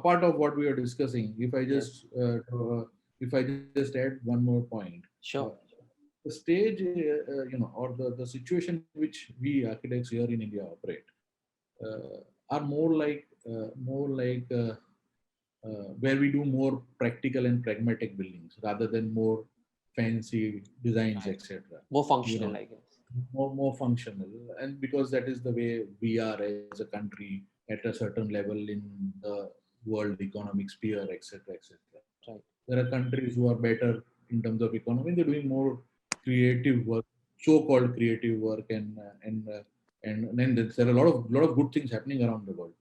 apart of what we are discussing, if I just add one more point, Sure. the stage, or the situation in which we architects here in India operate are more like where we do more practical and pragmatic buildings rather than more fancy designs, Right. etc. More You functional, know, I guess. more functional, and because that is the way we are as a country at a certain level in the world economic sphere, etc., etc. Right. There are countries who are better in terms of economy. They're doing more creative work, so-called creative work, and then there are a lot of good things happening around the world.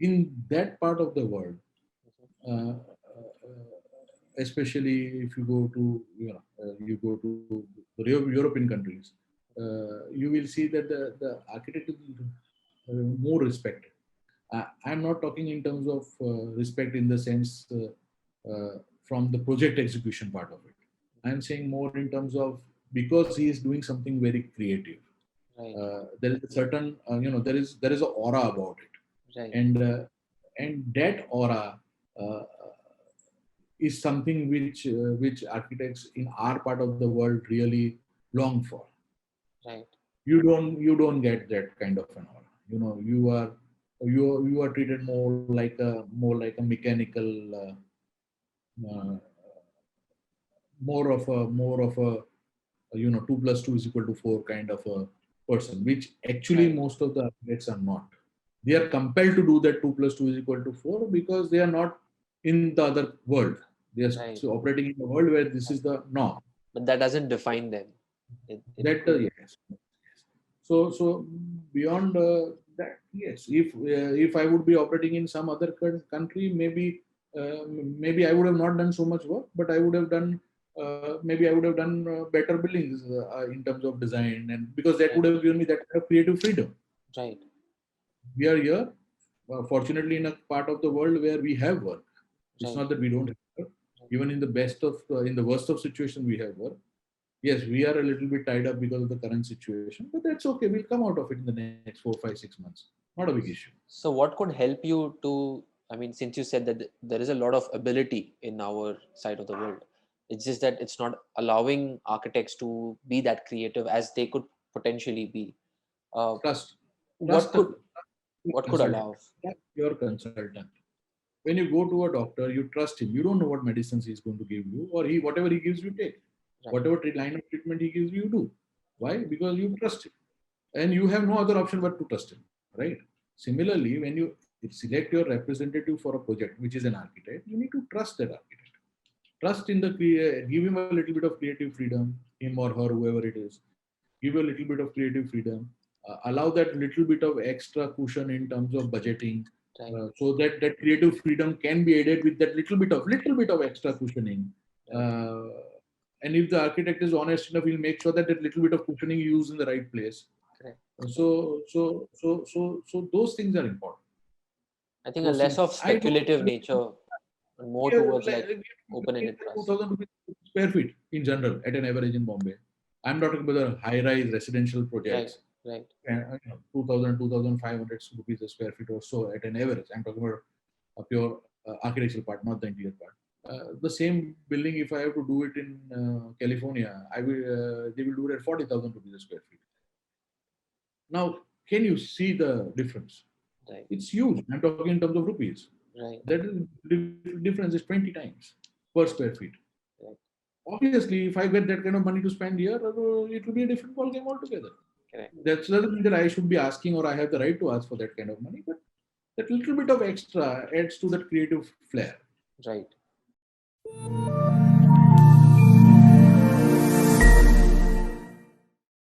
In that part of the world, especially if you go to the European countries, you will see that the architect is more respected. I'm not talking in terms of respect in the sense from the project execution part of it. I'm saying more in terms of because he is doing something very creative. Right. There is a certain there is an aura about it, Right. and that aura uh, is something which architects in our part of the world really long for. Right. You don't get that kind of an aura. You are treated more like a mechanical, uh, more of a 2 plus 2 is equal to 4 kind of a person, which actually Right. most of the architects are not. They are compelled to do that 2 plus 2 is equal to 4 because they are not in the other world. They are Right. operating in a world where this is the norm. But that doesn't define them. It That could. yes. So beyond that, yes. If I would be operating in some other country, maybe I would have not done so much work, but I would have done maybe I would have done better buildings in terms of design, and because that Right. would have given me that kind of creative freedom. Right. We are here, fortunately, in a part of the world where we have work. It's Right. not that we don't have work. Even in the worst of situation, we have work. Yes, we are a little bit tied up because of the current situation, but that's okay. We'll come out of it in the next 4, 5, 6 months. Not a big issue. So, what could help you to? I mean, since you said that there is a lot of ability in our side of the world, it's just that it's not allowing architects to be that creative as they could potentially be. Uh, Trust, what trust could your what could consultant. allow? Trust your consultant. When you go to a doctor, you trust him. You don't know what medicines he's going to give you, or he whatever he gives you take. Right. Whatever line of treatment he gives you, you do. Why? Because you trust him, and you have no other option but to trust him. Right? Similarly, when you select your representative for a project, which is an architect, you need to trust that architect. Trust in give him a little bit of creative freedom, him or her, whoever it is. Give a little bit of creative freedom. Allow that little bit of extra cushion in terms of budgeting, Right. so that that creative freedom can be added with that little bit of extra cushioning. Right. Uh, and if the architect is honest enough, he'll make sure that that little bit of cushioning is used in the right place. Correct. So those things are important. I think a Those less things of I don't. speculative nature and more Here, towards like open-ended trust. 2,000 rupees square feet in general at an average in Bombay. I'm not talking about the high-rise residential Right. projects. Right. 2,000, 2,500 rupees a square feet or so at an average. I'm talking about a pure architectural part, not the interior part. The same building, if I have to do it in California, they will do it at 40,000 rupees a square feet. Now, can you see the difference? Right. It's huge. I'm talking in terms of rupees. Right. That is difference is 20 times per square feet. Right. Obviously, if I get that kind of money to spend here, it will be a different ball game altogether. Correct. That doesn't mean that I should be asking or I have the right to ask for that kind of money, but that little bit of extra adds to that creative flair. Right.